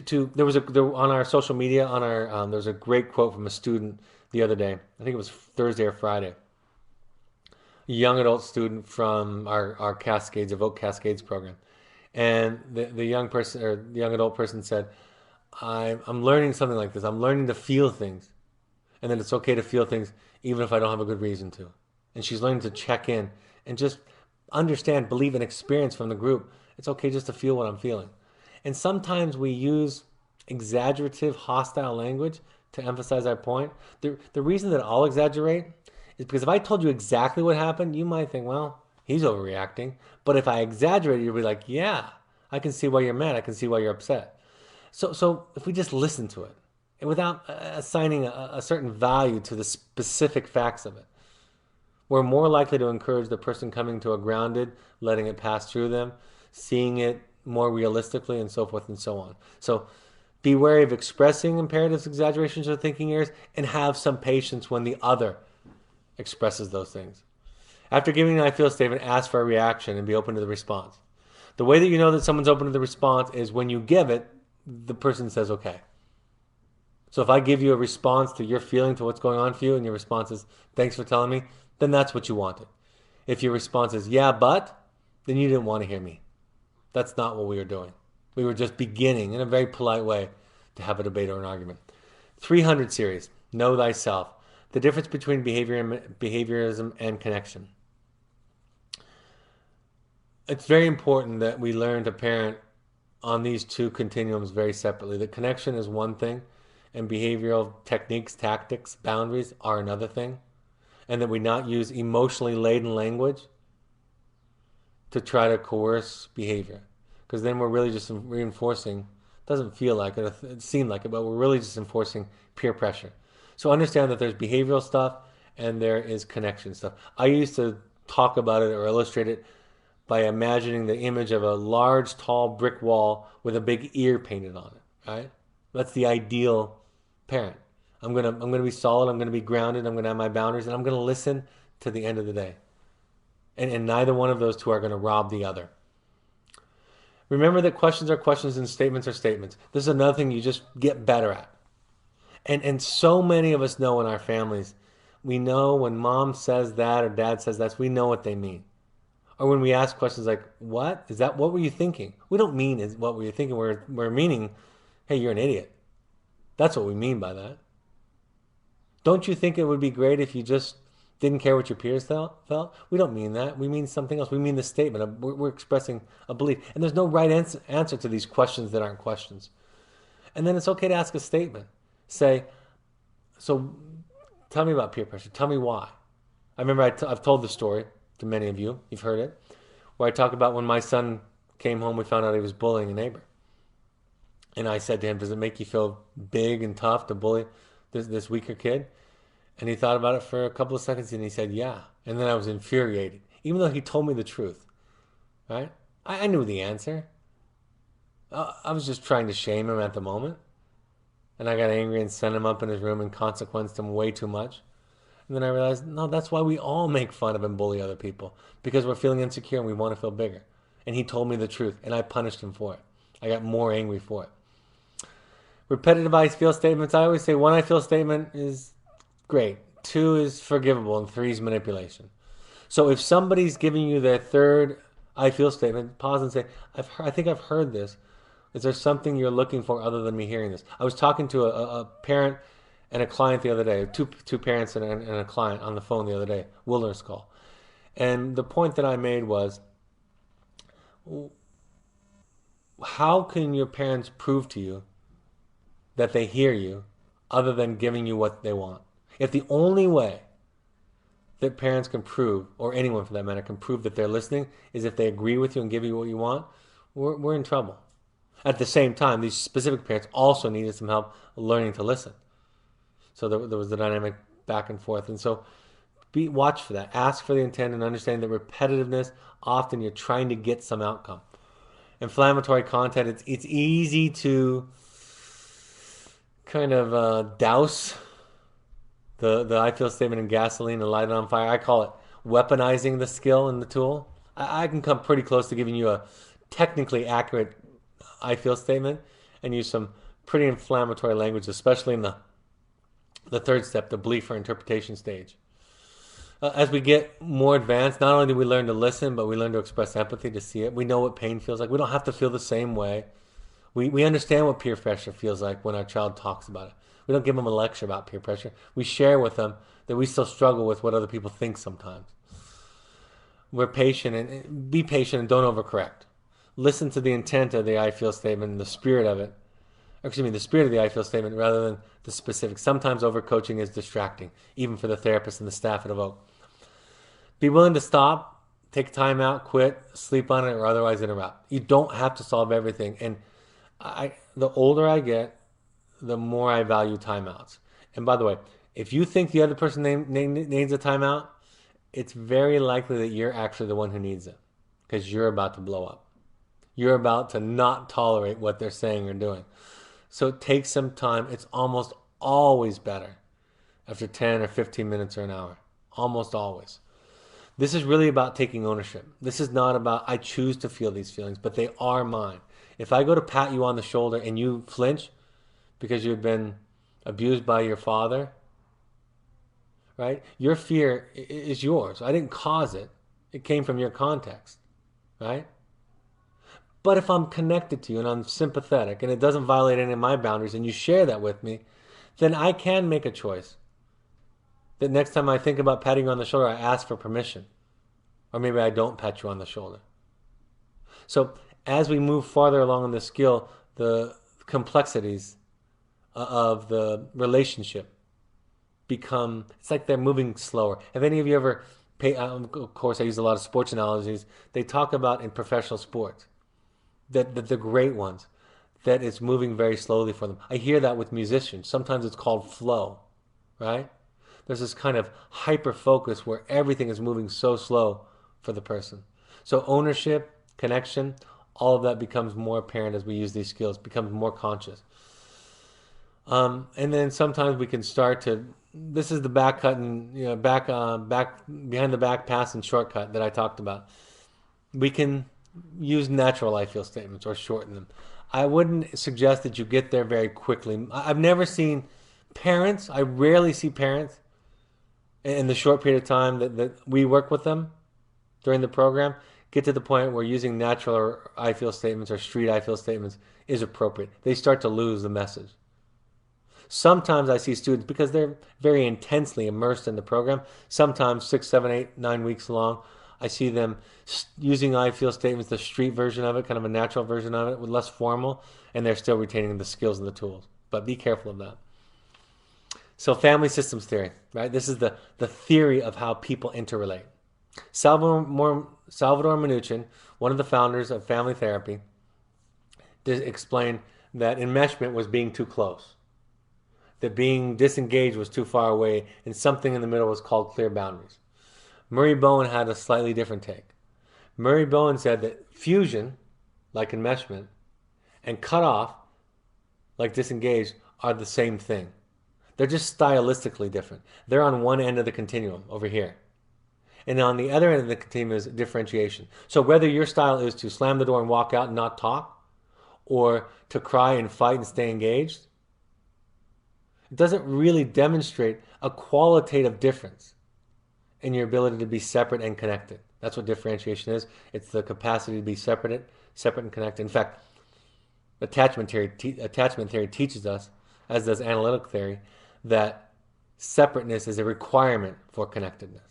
there was on our social media, there was a great quote from a student the other day. I think it was Thursday or Friday. A young adult student from our Cascades, Evoke Cascades program. And the young person or the young adult person said, I'm learning something like this. I'm learning to feel things. And that it's okay to feel things even if I don't have a good reason to. And she's learning to check in and just understand, believe, and experience from the group. It's okay just to feel what I'm feeling. And sometimes we use exaggerative, hostile language to emphasize our point. The reason that I'll exaggerate is because if I told you exactly what happened, you might think, well, he's overreacting. But if I exaggerate, you'll be like, yeah, I can see why you're mad. I can see why you're upset. So if we just listen to it, and without assigning a certain value to the specific facts of it, we're more likely to encourage the person coming to a grounded, letting it pass through them, seeing it more realistically, and so forth and so on. So be wary of expressing imperatives, exaggerations, or thinking errors, and have some patience when the other expresses those things. After giving an I feel statement, ask for a reaction and be open to the response. The way that you know that someone's open to the response is when you give it, the person says okay. So if I give you a response to your feeling, to what's going on for you, and your response is, thanks for telling me, then that's what you wanted. If your response is, yeah, but, then you didn't want to hear me. That's not what we were doing. We were just beginning, in a very polite way, to have a debate or an argument. 300 series, Know Thyself. The difference between behaviorism and connection. It's very important that we learn to parent on these two continuums very separately. The connection is one thing, and behavioral techniques, tactics, boundaries are another thing. And that we not use emotionally laden language to try to coerce behavior. Because then we're really just reinforcing, doesn't feel like it, it seemed like it, but we're really just enforcing peer pressure. So understand that there's behavioral stuff and there is connection stuff. I used to talk about it or illustrate it by imagining the image of a large, tall brick wall with a big ear painted on it, right? That's the ideal parent. I'm gonna be solid, I'm gonna be grounded, I'm gonna have my boundaries, and I'm gonna listen to the end of the day. And neither one of those two are gonna rob the other. Remember that questions are questions and statements are statements. This is another thing you just get better at. And so many of us know in our families, we know when mom says that or dad says that, we know what they mean. Or when we ask questions like, what? Is that, what were you thinking? We don't mean is what were you thinking, we're meaning, hey, you're an idiot. That's what we mean by that. Don't you think it would be great if you just didn't care what your peers felt? We don't mean that. We mean something else. We mean the statement. We're expressing a belief. And there's no right answer to these questions that aren't questions. And then it's okay to ask a statement. Say, so tell me about peer pressure. Tell me why. I remember I've told the story to many of you. You've heard it. Where I talk about when my son came home, we found out he was bullying a neighbor. And I said to him, does it make you feel big and tough to bully this weaker kid? And he thought about it for a couple of seconds and he said, yeah. And then I was infuriated, even though he told me the truth, right? I knew the answer. I was just trying to shame him at the moment. And I got angry and sent him up in his room and consequenced him way too much. And then I realized, no, that's why we all make fun of and bully other people, because we're feeling insecure and we want to feel bigger. And he told me the truth, and I punished him for it. I got more angry for it. Repetitive I feel statements. I always say one I feel statement is great. Two is forgivable, and three is manipulation. So if somebody's giving you their third I feel statement, pause and say, I think I've heard this. Is there something you're looking for other than me hearing this? I was talking to a parent and a client the other day, two parents and a client on the phone the other day, wilderness call. And the point that I made was, how can your parents prove to you that they hear you other than giving you what they want? If the only way that parents can prove, or anyone for that matter, can prove that they're listening is if they agree with you and give you what you want, we're in trouble. At the same time, these specific parents also needed some help learning to listen. So there was the dynamic back and forth. And so watch for that. Ask for the intent and understand that repetitiveness, often you're trying to get some outcome. Inflammatory content, it's easy to kind of douse the I feel statement in gasoline and light it on fire. I call it weaponizing the skill and the tool. I can come pretty close to giving you a technically accurate I feel statement and use some pretty inflammatory language, especially in the third step, the belief or interpretation stage. As we get more advanced, not only do we learn to listen, but we learn to express empathy, to see it. We know what pain feels like. We don't have to feel the same way. We understand what peer pressure feels like when our child talks about it. We don't give them a lecture about peer pressure. We share with them that we still struggle with what other people think sometimes. We're patient and be patient and don't overcorrect. Listen to the intent of the I feel statement and the spirit of it. The spirit of the I feel statement rather than the specifics. Sometimes overcoaching is distracting, even for the therapist and the staff at Evoke. Be willing to stop, take time out, quit, sleep on it, or otherwise interrupt. You don't have to solve everything. And the older I get, the more I value timeouts. And by the way, if you think the other person needs a timeout, it's very likely that you're actually the one who needs it, because you're about to blow up. You're about to not tolerate what they're saying or doing. So take some time. It's almost always better after 10 or 15 minutes or an hour. Almost always. This is really about taking ownership. This is not about I choose to feel these feelings, but they are mine. If I go to pat you on the shoulder and you flinch because you've been abused by your father, right? Your fear is yours. I didn't cause it. It came from your context, right? But if I'm connected to you and I'm sympathetic and it doesn't violate any of my boundaries and you share that with me, then I can make a choice. That next time I think about patting you on the shoulder, I ask for permission. Or maybe I don't pat you on the shoulder. So as we move farther along in the skill, the complexities of the relationship become, it's like they're moving slower. Have any of you ever, of course I use a lot of sports analogies, they talk about in professional sports, that the great ones, that it's moving very slowly for them. I hear that with musicians. Sometimes it's called flow, right? There's this kind of hyper focus where everything is moving so slow for the person. So ownership, connection, all of that becomes more apparent as we use these skills, becomes more conscious. And then sometimes we can start to, this is the back cut and, back behind the back pass and shortcut that I talked about. We can use natural I feel statements or shorten them. I wouldn't suggest that you get there very quickly. I've never seen parents, I rarely see parents in the short period of time that we work with them during the program get to the point where using natural or I feel statements or street I feel statements is appropriate. They start to lose the message. Sometimes I see students, because they're very intensely immersed in the program, sometimes 6, 7, 8, 9 weeks long, I see them using I feel statements, the street version of it, kind of a natural version of it, with less formal, and they're still retaining the skills and the tools. But be careful of that. So family systems theory, right? This is the theory of how people interrelate. Salvador Minuchin, one of the founders of family therapy, explained that enmeshment was being too close, that being disengaged was too far away, and something in the middle was called clear boundaries. Murray Bowen had a slightly different take. Murray Bowen said that fusion, like enmeshment, and cutoff, like disengaged, are the same thing. They're just stylistically different. They're on one end of the continuum over here. And on the other end of the continuum is differentiation. So whether your style is to slam the door and walk out and not talk, or to cry and fight and stay engaged, it doesn't really demonstrate a qualitative difference in your ability to be separate and connected. That's what differentiation is. It's the capacity to be separate and connected. In fact, attachment theory teaches us, as does analytic theory, that separateness is a requirement for connectedness.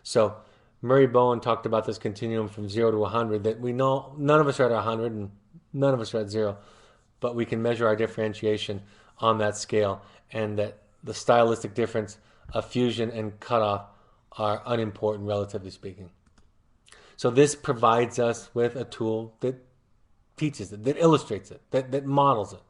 So Murray Bowen talked about this continuum from 0 to 100, that we know none of us are at 100 and none of us are at 0, but we can measure our differentiation on that scale, and that the stylistic difference of fusion and cutoff are unimportant, relatively speaking. So this provides us with a tool that teaches it, that illustrates it, that models it.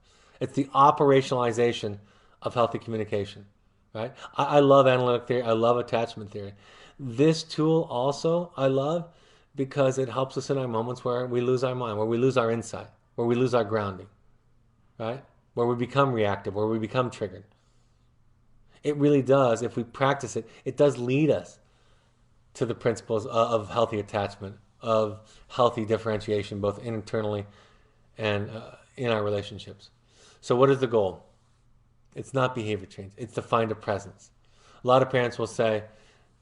It's the operationalization of healthy communication, right? I love analytic theory. I love attachment theory. This tool also I love because it helps us in our moments where we lose our mind, where we lose our insight, where we lose our grounding, right? Where we become reactive, where we become triggered. It really does, if we practice it, it does lead us to the principles of healthy attachment, of healthy differentiation, both internally and in our relationships. So what is the goal? It's not behavior change. It's to find a presence. A lot of parents will say,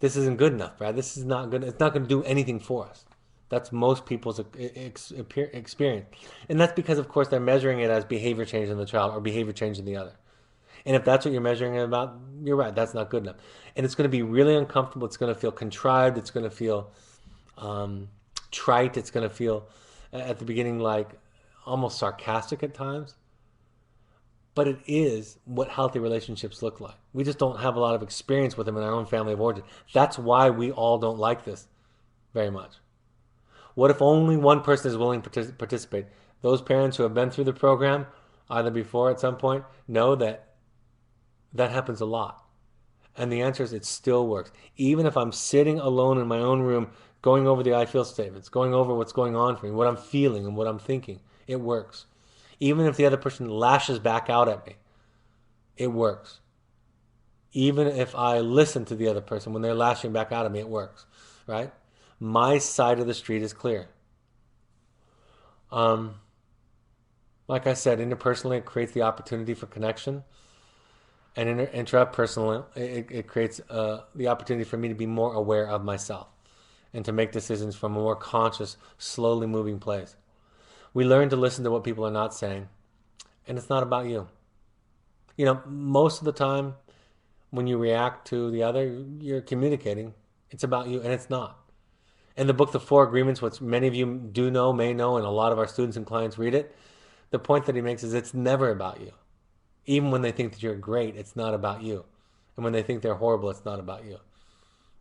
this isn't good enough, Brad. This is not good. It's not going to do anything for us. That's most people's experience. And that's because, of course, they're measuring it as behavior change in the child or behavior change in the other. And if that's what you're measuring it about, you're right. That's not good enough. And it's going to be really uncomfortable. It's going to feel contrived. It's going to feel trite. It's going to feel, at the beginning, like almost sarcastic at times. But it is what healthy relationships look like. We just don't have a lot of experience with them in our own family of origin. That's why we all don't like this very much. What if only one person is willing to participate? Those parents who have been through the program, either before at some point, know that that happens a lot. And the answer is it still works. Even if I'm sitting alone in my own room, going over the I feel statements, going over what's going on for me, what I'm feeling and what I'm thinking, it works. Even if the other person lashes back out at me, it works. Even if I listen to the other person when they're lashing back out at me, it works, right? My side of the street is clear. Like I said, interpersonally, it creates the opportunity for connection. And intrapersonally, it creates the opportunity for me to be more aware of myself and to make decisions from a more conscious, slowly moving place. We learn to listen to what people are not saying, and it's not about you. You know, most of the time when you react to the other, you're communicating. It's about you, and it's not. In the book, The Four Agreements, which many of you do know, may know, and a lot of our students and clients read it, the point that he makes is it's never about you. Even when they think that you're great, it's not about you. And when they think they're horrible, it's not about you.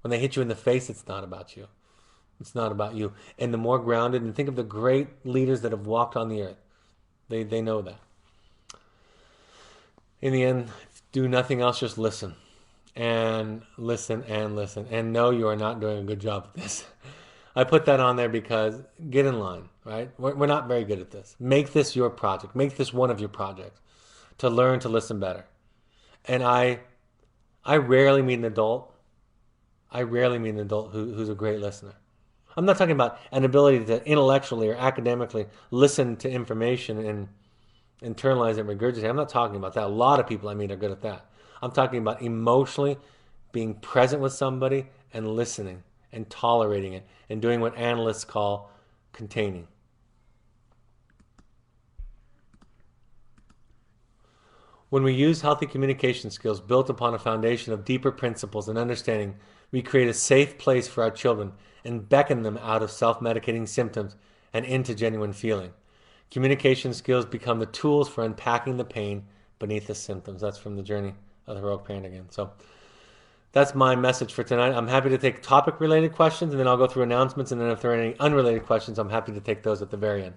When they hit you in the face, it's not about you. It's not about you. And the more grounded, and think of the great leaders that have walked on the earth. They know that. In the end, do nothing else, just listen. And listen and listen. And no, you are not doing a good job at this. I put that on there because get in line, right? We're not very good at this. Make this your project. Make this one of your projects to learn to listen better. And I rarely meet an adult. Who's a great listener. I'm not talking about an ability to intellectually or academically listen to information and internalize and regurgitate. I'm not talking about that. A lot of people I meet are good at that. I'm talking about emotionally being present with somebody and listening and tolerating it and doing what analysts call containing. When we use healthy communication skills built upon a foundation of deeper principles and understanding, we create a safe place for our children and beckon them out of self-medicating symptoms and into genuine feeling. Communication skills become the tools for unpacking the pain beneath the symptoms. That's from the Journey of the Heroic Parent again. So that's my message for tonight. I'm happy to take topic-related questions, and then I'll go through announcements, and then if there are any unrelated questions, I'm happy to take those at the very end.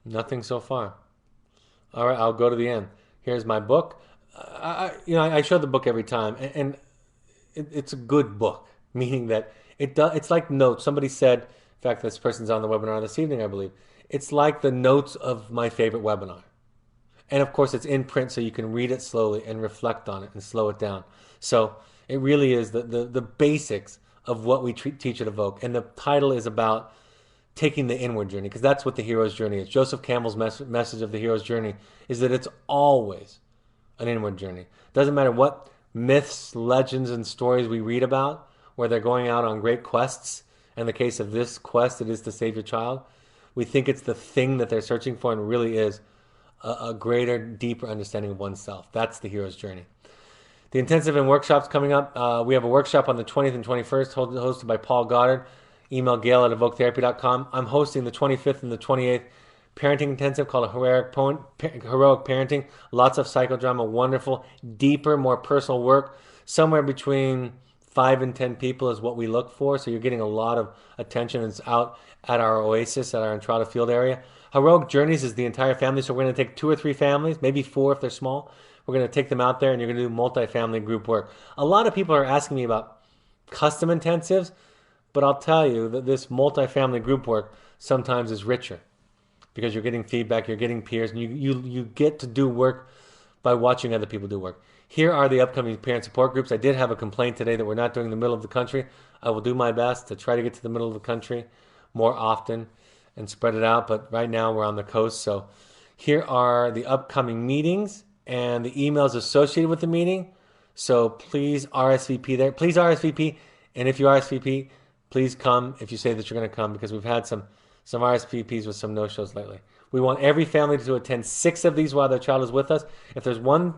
Nothing so far. All right, I'll go to the end. Here's my book. I show the book every time, and it's a good book, meaning that it's like notes. Somebody said, in fact, this person's on the webinar this evening, I believe. It's like the notes of my favorite webinar. And of course, it's in print, so you can read it slowly and reflect on it and slow it down. So it really is the basics of what we teach at Evoke. And the title is about taking the inward journey, because that's what the hero's journey is. Joseph Campbell's message of the hero's journey is that it's always an inward journey. Doesn't matter what myths, legends, and stories we read about, where they're going out on great quests. In the case of this quest, it is to save your child. We think it's the thing that they're searching for, and it really is a greater, deeper understanding of oneself. That's the hero's journey. The intensive and workshops coming up. We have a workshop on the 20th and 21st, hosted by Paul Goddard. Email Gail at evoketherapy.com. I'm hosting the 25th and the 28th parenting intensive called Heroic Parenting. Lots of psychodrama, wonderful, deeper, more personal work. Somewhere between 5 and 10 people is what we look for. So you're getting a lot of attention. It's out at our Oasis, at our Entrada Field area. Heroic Journeys is the entire family. So we're going to take 2 or 3 families, maybe 4 if they're small. We're going to take them out there, and you're going to do multi-family group work. A lot of people are asking me about custom intensives, but I'll tell you that this multi-family group work sometimes is richer, because you're getting feedback, you're getting peers, and you get to do work by watching other people do work. Here are the upcoming parent support groups. I did have a complaint today that we're not doing the middle of the country. I will do my best to try to get to the middle of the country more often and spread it out, but right now we're on the coast. So here are the upcoming meetings and the emails associated with the meeting. So please RSVP there. Please RSVP, and if you RSVP, please come if you say that you're going to come, because we've had some RSVPs with some no-shows lately. We want every family to attend 6 of these while their child is with us. If there's one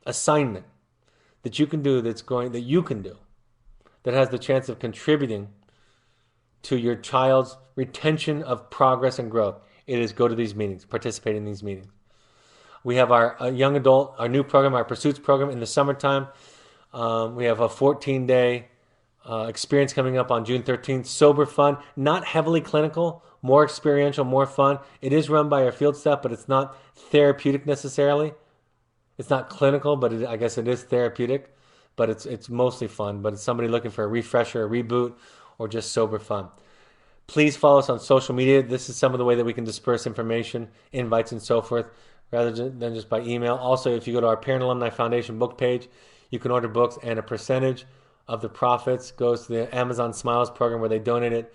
assignment that you can do that you can do that has the chance of contributing to your child's retention of progress and growth, it is go to these meetings, participate in these meetings. We have our young adult, our new program, our Pursuits program in the summertime. We have a 14-day experience coming up on June 13th. Sober fun, not heavily clinical, more experiential, more fun. It is run by our field staff, but it's not therapeutic necessarily. It's not clinical, but I guess it is therapeutic. But it's mostly fun. But it's somebody looking for a refresher, a reboot, or just sober fun. Please follow us on social media. This is some of the way that we can disperse information, invites, and so forth, rather than just by email. Also, if you go to our Parent Alumni Foundation book page, you can order books, and a percentage of the profits goes to the Amazon Smiles program, where they donate it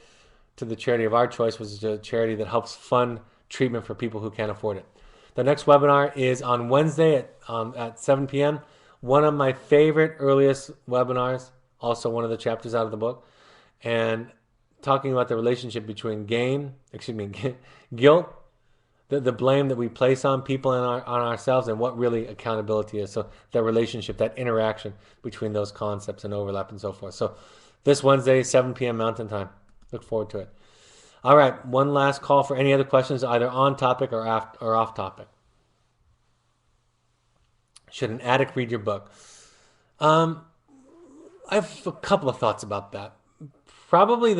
to the charity of our choice, which is a charity that helps fund treatment for people who can't afford it. The next webinar is on Wednesday at 7 p.m. One of my favorite earliest webinars, also one of the chapters out of the book, and talking about the relationship between guilt, the blame that we place on people and on ourselves, and what really accountability is. So that relationship, that interaction between those concepts and overlap and so forth. So this Wednesday, 7 p.m. Mountain Time. Look forward to it. All right, one last call for any other questions, either on topic or off topic. Should an addict read your book? I have a couple of thoughts about that. Probably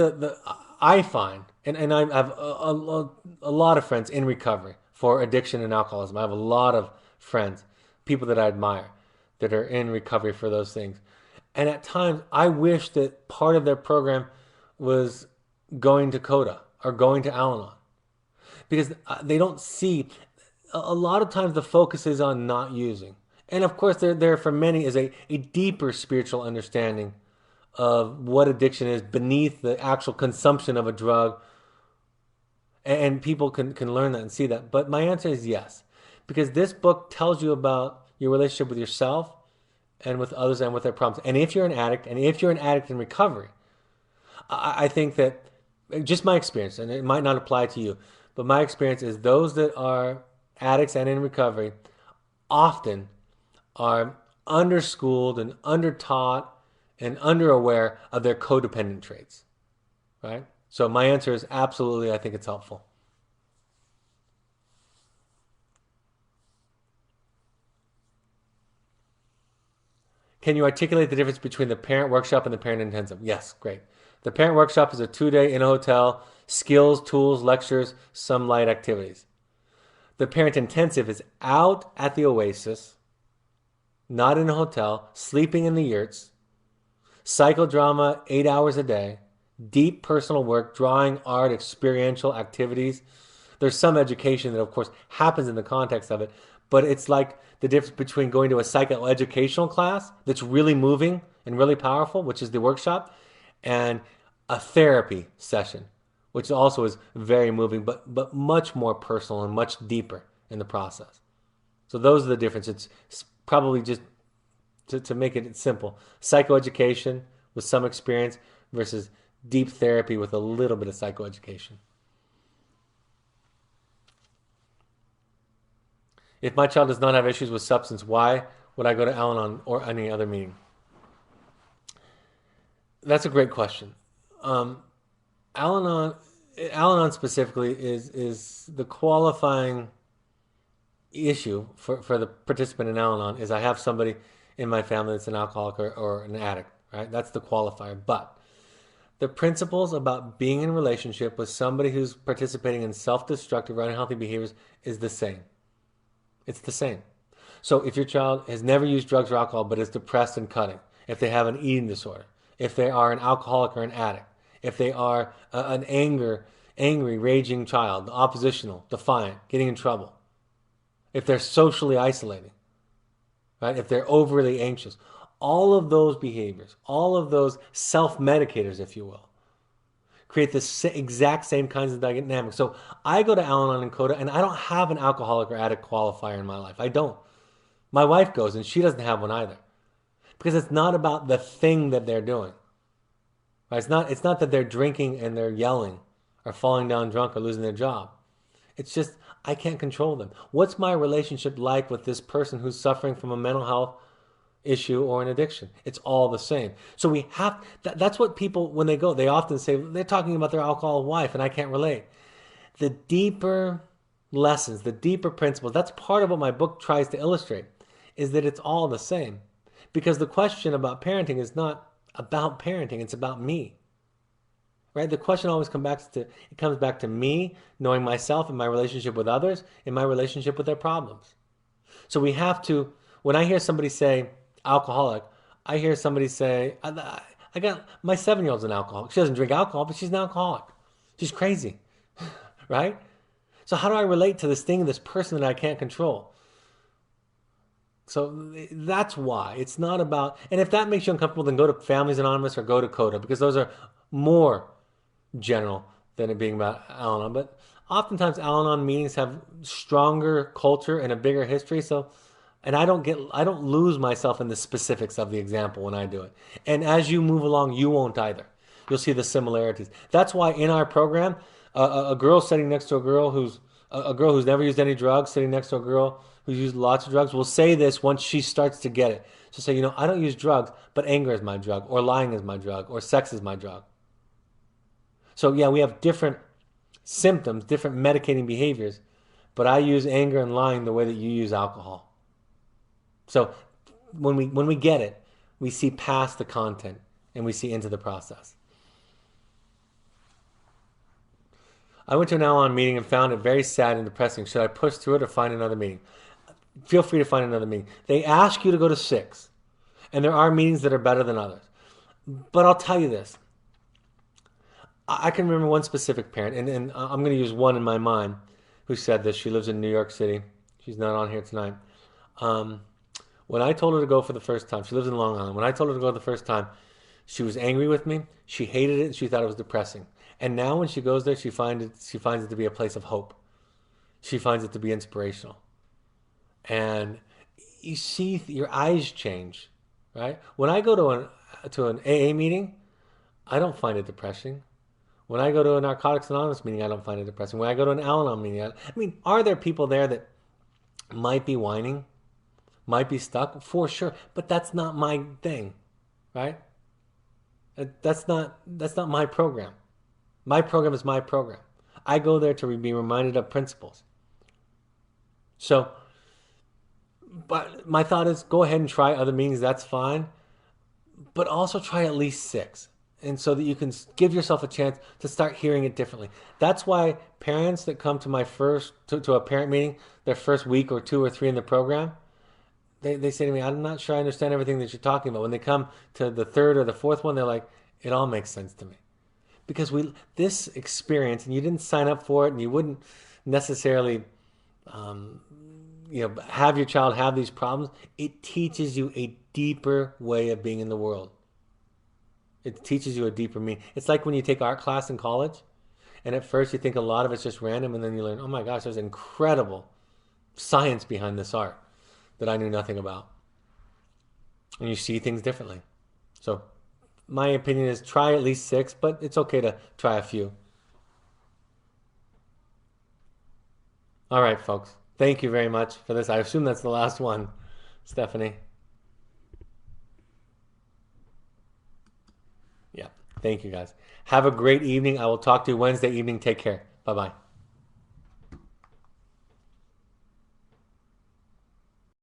I find, and I have a lot of friends in recovery for addiction and alcoholism. I have a lot of friends, people that I admire, that are in recovery for those things. And at times, I wish that part of their program was going to CODA or going to Al-Anon, because they don't see. A lot of times the focus is on not using. And of course, there for many is a deeper spiritual understanding of what addiction is beneath the actual consumption of a drug. And people can learn that and see that. But my answer is yes, because this book tells you about your relationship with yourself and with others and with their problems. And if you're an addict, and if you're an addict in recovery, I think that, just my experience, and it might not apply to you, but my experience is those that are addicts and in recovery often are underschooled and undertaught and underaware of their codependent traits, right? So my answer is absolutely, I think it's helpful. Can you articulate the difference between the parent workshop and the parent intensive? Yes, great. The parent workshop is a 2-day in a hotel, skills, tools, lectures, some light activities. The parent intensive is out at the oasis, not in a hotel, sleeping in the yurts, psychodrama 8 hours a day, deep personal work, drawing, art, experiential activities. There's some education that, of course, happens in the context of it, but it's like the difference between going to a psychoeducational class that's really moving and really powerful, which is the workshop, and a therapy session, which also is very moving, but much more personal and much deeper in the process. So those are the differences. It's probably just to make it simple, psychoeducation with some experience versus deep therapy with a little bit of psychoeducation. If my child does not have issues with substance, why would I go to Al-Anon or any other meeting? That's a great question. Um, Al-Anon, Al-Anon specifically is the qualifying issue for the participant in Al-Anon is I have somebody in my family that's an alcoholic or an addict, right? That's the qualifier. But the principles about being in a relationship with somebody who's participating in self-destructive or unhealthy behaviors is the same. It's the same. So if your child has never used drugs or alcohol but is depressed and cutting, if they have an eating disorder, if they are an alcoholic or an addict, if they are an angry, raging child, oppositional, defiant, getting in trouble, if they're socially isolating, right? If they're overly anxious, all of those behaviors, all of those self-medicators, if you will, create the exact same kinds of dynamics. So I go to Al-Anon and Coda, and I don't have an alcoholic or addict qualifier in my life. I don't. My wife goes, and she doesn't have one either, because it's not about the thing that they're doing. Right? It's not that they're drinking and they're yelling, or falling down drunk, or losing their job. It's just I can't control them. What's my relationship like with this person who's suffering from a mental health issue or an addiction? It's all the same. So we have that's what people, when they go, they often say they're talking about their alcoholic wife, and I can't relate. The deeper lessons, the deeper principles, that's part of what my book tries to illustrate, is that it's all the same. Because the question about parenting is not about parenting, it's about me. Right? The question always comes back to me, knowing myself and my relationship with others, and my relationship with their problems. So we have to, when I hear somebody say alcoholic, I hear somebody say, I got my 7-year-old's an alcoholic. She doesn't drink alcohol, but she's an alcoholic. She's crazy. Right? So how do I relate to this thing, this person that I can't control? So that's why. It's not about, and if that makes you uncomfortable, then go to Families Anonymous or go to CODA, because those are more general than it being about Al-Anon. But oftentimes Al-Anon meetings have stronger culture and a bigger history. So, and I don't lose myself in the specifics of the example when I do it. And as you move along, you won't either. You'll see the similarities. That's why in our program, a girl sitting next to a girl who's never used any drugs, sitting next to a girl who's used lots of drugs, will say this once she starts to get it. She'll say, I don't use drugs, but anger is my drug, or lying is my drug, or sex is my drug. So yeah, we have different symptoms, different medicating behaviors, but I use anger and lying the way that you use alcohol. So when we get it, we see past the content and we see into the process. I went to an Al-Anon meeting and found it very sad and depressing. Should I push through it or find another meeting? Feel free to find another meeting. They ask you to go to 6, and there are meetings that are better than others. But I'll tell you this. I can remember one specific parent, and I'm going to use one in my mind, who said this. She lives in New York City. She's not on here tonight. When I told her to go for the first time, she lives in Long Island. When I told her to go the first time, she was angry with me. She hated it, and she thought it was depressing. And now when she goes there, she finds it to be a place of hope. She finds it to be inspirational. And you see your eyes change, right? When I go to an AA meeting, I don't find it depressing. When I go to a Narcotics Anonymous meeting, I don't find it depressing. When I go to an Al-Anon meeting, I mean, are there people there that might be whining, might be stuck? For sure. But that's not my thing, right? That's not my program. My program is my program. I go there to be reminded of principles. So, but my thought is go ahead and try other meetings. That's fine. But also try at least 6. and so that you can give yourself a chance to start hearing it differently. That's why parents that come to my first to a parent meeting, their first week or two or three in the program, they say to me, I'm not sure I understand everything that you're talking about. When they come to the third or the fourth one, they're like, it all makes sense to me. Because we this experience, and you didn't sign up for it, and you wouldn't necessarily um, have your child have these problems. It teaches you a deeper way of being in the world. It teaches you a deeper meaning. It's like when you take art class in college, and at first you think a lot of it's just random, and then you learn, oh my gosh, there's incredible science behind this art that I knew nothing about. And you see things differently. So my opinion is try at least six, but it's okay to try a few. All right, folks. Thank you very much for this. I assume that's the last one, Stephanie. Yeah. Thank you, guys. Have a great evening. I will talk to you Wednesday evening. Take care. Bye bye.